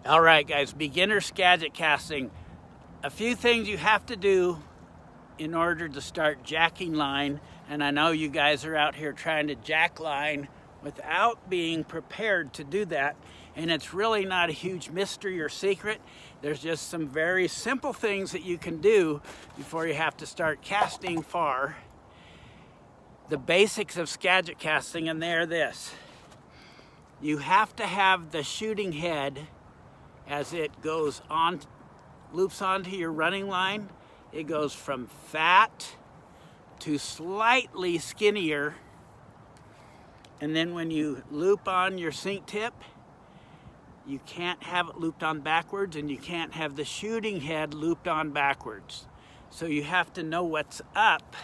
All right, guys, beginner Skagit casting. A few things you have to do in order to start jacking line. And I know you guys are out here trying to jack line without being prepared to do that. And it's really not a huge mystery or secret. There's just some very simple things that you can do before you have to start casting far. The basics of Skagit casting, and they're this. You have to have the shooting head as it goes on, loops onto your running line. It goes from fat to slightly skinnier. And then when you loop on your sink tip, you can't have it looped on backwards, and you can't have the shooting head looped on backwards. So you have to know what's up.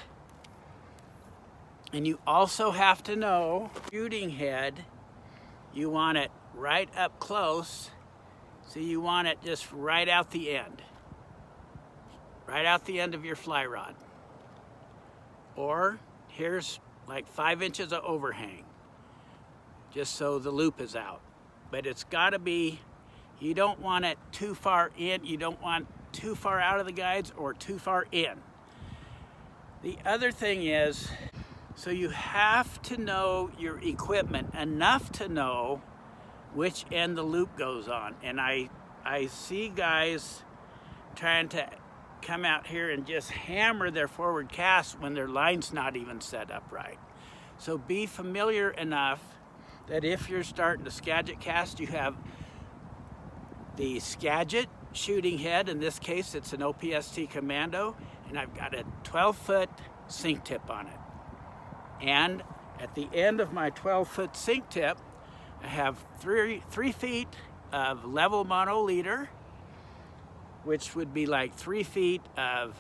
And you also have to know shooting head, you want it right up close. So you want it just right out the end. Right out the end of your fly rod. Or here's like 5 inches of overhang, just so the loop is out. But it's gotta be, you don't want it too far in, you don't want too far out of the guides or too far in. The other thing is, so you have to know your equipment enough to know which end the loop goes on. And I see guys trying to come out here and just hammer their forward cast when their line's not even set up right. So be familiar enough that if you're starting to Skagit cast, you have the Skagit shooting head. In this case, it's an OPST Commando, and I've got a 12-foot sink tip on it. And at the end of my 12-foot sink tip, I have three feet of level mono leader, which would be like 3 feet of,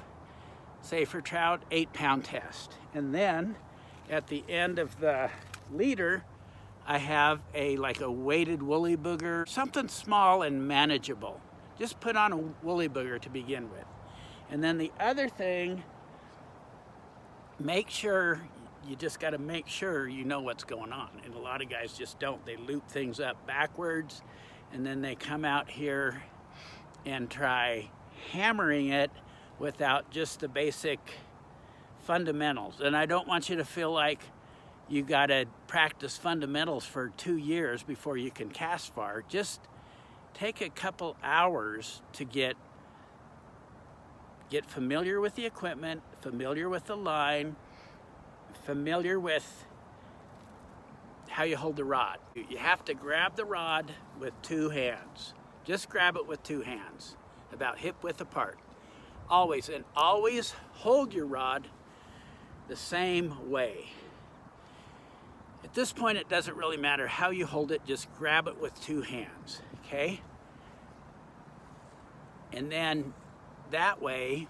say for trout, 8-pound test. And then at the end of the leader, I have like a weighted woolly booger, something small and manageable. Just put on a woolly booger to begin with. And then the other thing, make sure, you just got to make sure you know what's going on. And a lot of guys just don't. They loop things up backwards, and then they come out here and try hammering it without just the basic fundamentals. And I don't want you to feel like you got to practice fundamentals for 2 years before you can cast far. Just take a couple hours to get familiar with the equipment, familiar with the line, familiar with how you hold the rod. You have to grab the rod with 2 hands. Just grab it with 2 hands, about hip width apart. Always, and always hold your rod the same way. At this point, it doesn't really matter how you hold it, just grab it with 2 hands, okay? And then that way,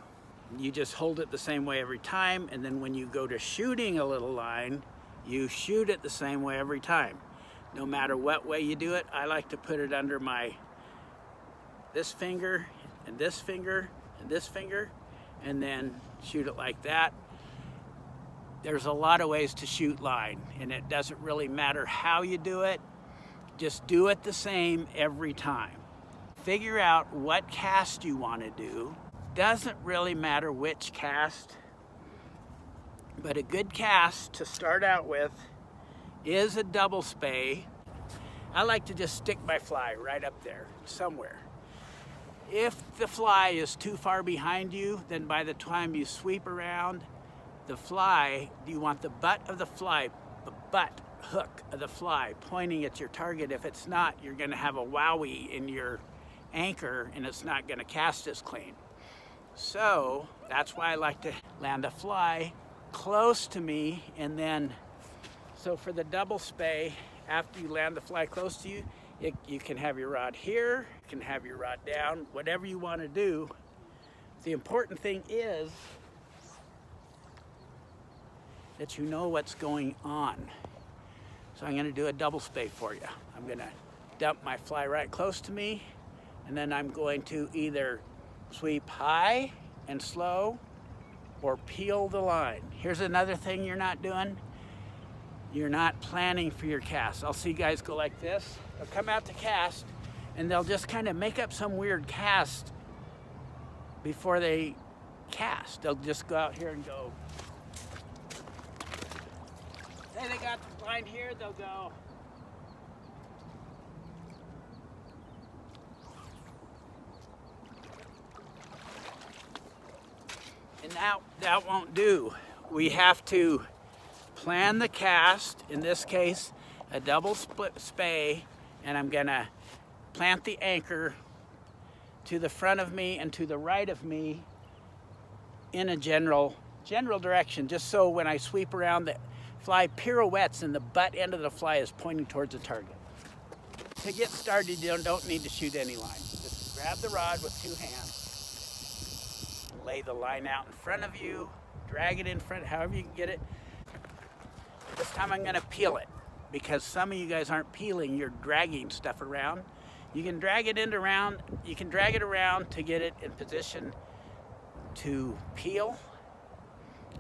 you just hold it the same way every time, and then when you go to shooting a little line, you shoot it the same way every time. No matter what way you do it, I like to put it under this finger, and this finger, and this finger, and then shoot it like that. There's a lot of ways to shoot line, and it doesn't really matter how you do it. Just do it the same every time. Figure out what cast you want to do. Doesn't really matter which cast, but a good cast to start out with is a double spey. I like to just stick my fly right up there somewhere. If the fly is too far behind you, then by the time you sweep around the fly, you want the butt of the fly, the butt hook of the fly pointing at your target. If it's not, you're going to have a wowie in your anchor, and it's not going to cast as clean. So that's why I like to land a fly close to me, and then, so for the double spey, after you land the fly close to you, you can have your rod here, you can have your rod down, whatever you want to do. The important thing is that you know what's going on. So I'm going to do a double spey for you. I'm going to dump my fly right close to me, and then I'm going to either sweep high and slow or peel the line. Here's another thing you're not doing. You're not planning for your cast. I'll see guys go like this. They'll come out to cast, and they'll just kind of make up some weird cast before they cast. They'll just go out here and go. Say they got the line here, they'll go. And that won't do. We have to plan the cast, in this case, a double split spey, and I'm gonna plant the anchor to the front of me and to the right of me in a general direction, just so when I sweep around, the fly pirouettes and the butt end of the fly is pointing towards the target. To get started, you don't need to shoot any line. Just grab the rod with 2 hands, lay the line out in front of you, drag it in front, however you can get it. This time I'm gonna peel it, because some of you guys aren't peeling, you're dragging stuff around. You can drag it around to get it in position to peel,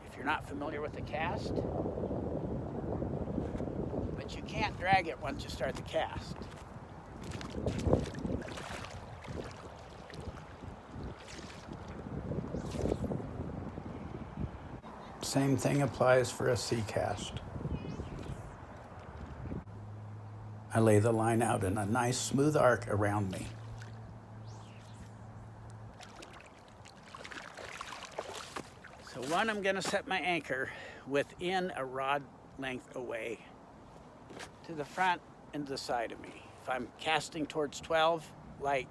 if you're not familiar with the cast. But you can't drag it once you start the cast. Same thing applies for a sea cast. I lay the line out in a nice smooth arc around me. So one, I'm gonna set my anchor within a rod length away to the front and to the side of me. If I'm casting towards 12, light,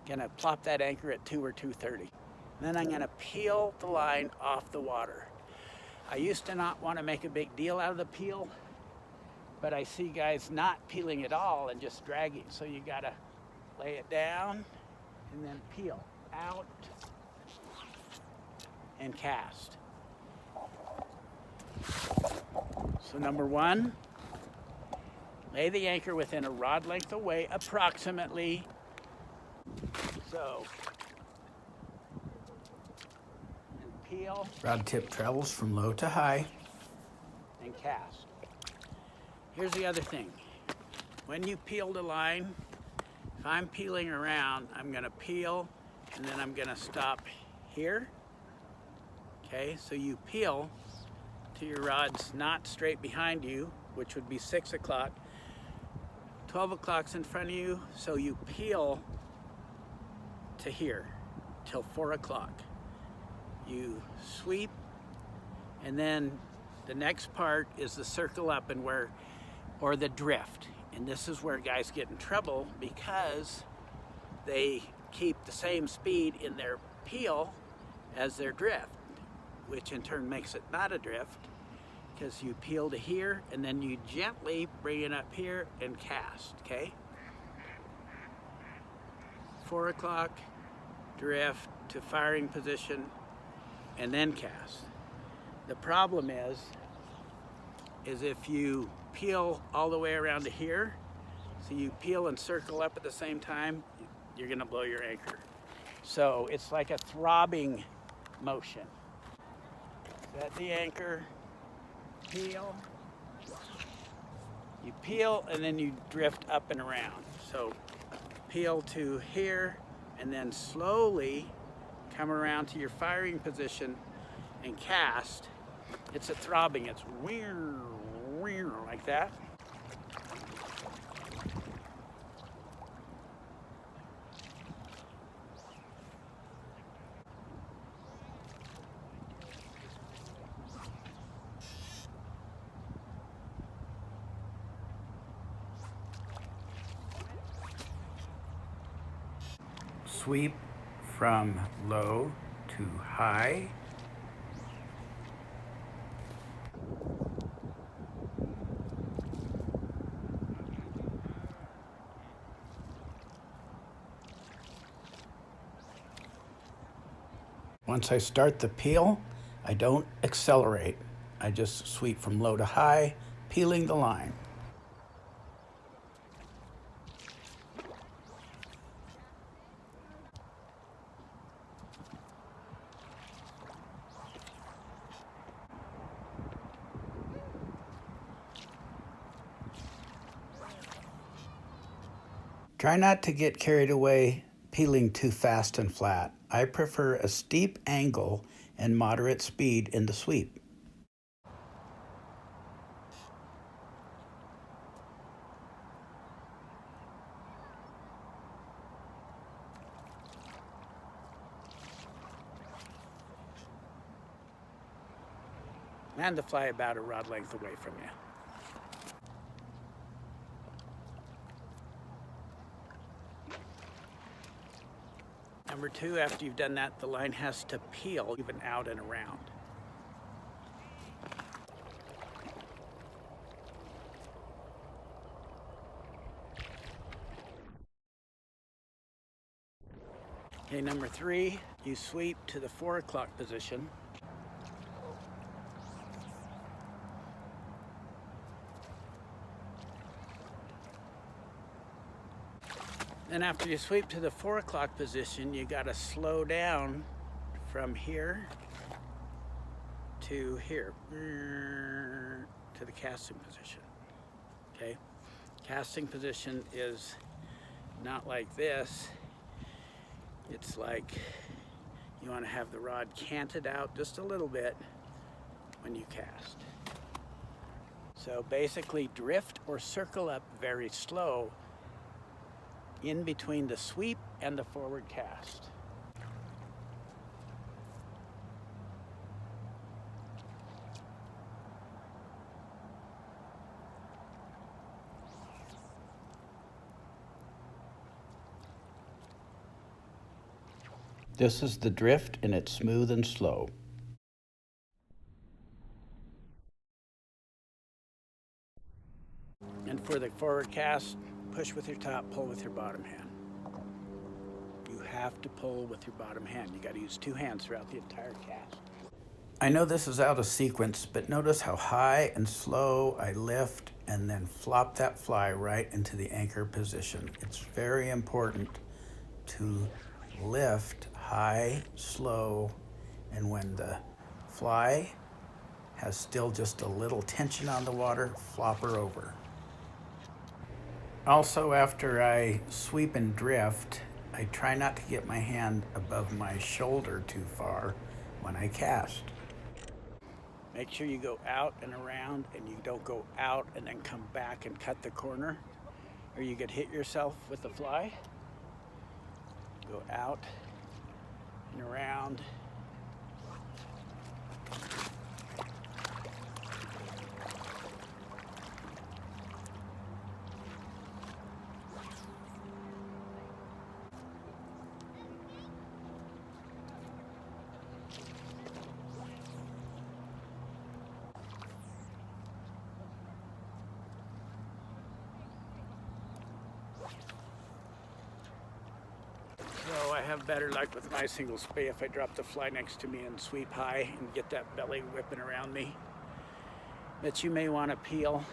gonna plop that anchor at 2 or 2:30. Then I'm gonna peel the line off the water. I used to not want to make a big deal out of the peel, but I see guys not peeling at all and just dragging. So you gotta lay it down and then peel out and cast. So number 1, lay the anchor within a rod length away, approximately. So, and peel. Rod tip travels from low to high. And cast. Here's the other thing. When you peel the line, if I'm peeling around, I'm gonna peel and then I'm gonna stop here. Okay, so you peel till your rod's not straight behind you, which would be 6 o'clock. 12 o'clock's in front of you, so you peel to here till 4 o'clock. You sweep, and then the next part is the circle up and or the drift. And this is where guys get in trouble because they keep the same speed in their peel as their drift, which in turn makes it not a drift, because you peel to here and then you gently bring it up here and cast, okay? 4 o'clock, drift to firing position, and then cast. The problem is if you peel all the way around to here, so you peel and circle up at the same time, you're gonna blow your anchor. So it's like a throbbing motion. Set the anchor, peel, you peel and then you drift up and around. So peel to here and then slowly come around to your firing position and cast. It's a throbbing, it's weird, like that. Sweep from low to high. Once I start the peel, I don't accelerate. I just sweep from low to high, peeling the line. Try not to get carried away peeling too fast and flat. I prefer a steep angle and moderate speed in the sweep. And the fly about a rod length away from you. Number two, after you've done that, the line has to peel even out and around. Okay, number three, you sweep to the 4 o'clock position. Then after you sweep to the 4 o'clock position, you got to slow down from here to here, to the casting position, okay? Casting position is not like this. It's like you want to have the rod canted out just a little bit when you cast. So basically drift or circle up very slow in between the sweep and the forward cast. This is the drift, and it's smooth and slow. And for the forward cast, push with your top, pull with your bottom hand. You have to pull with your bottom hand. You got to use 2 hands throughout the entire cast. I know this is out of sequence, but notice how high and slow I lift and then flop that fly right into the anchor position. It's very important to lift high, slow, and when the fly has still just a little tension on the water, flop her over. Also, after I sweep and drift, I try not to get my hand above my shoulder too far when I cast. Make sure you go out and around, and you don't go out and then come back and cut the corner, or you could hit yourself with the fly. Go out and around. So I have better luck with my single spey if I drop the fly next to me and sweep high and get that belly whipping around me. But you may want to peel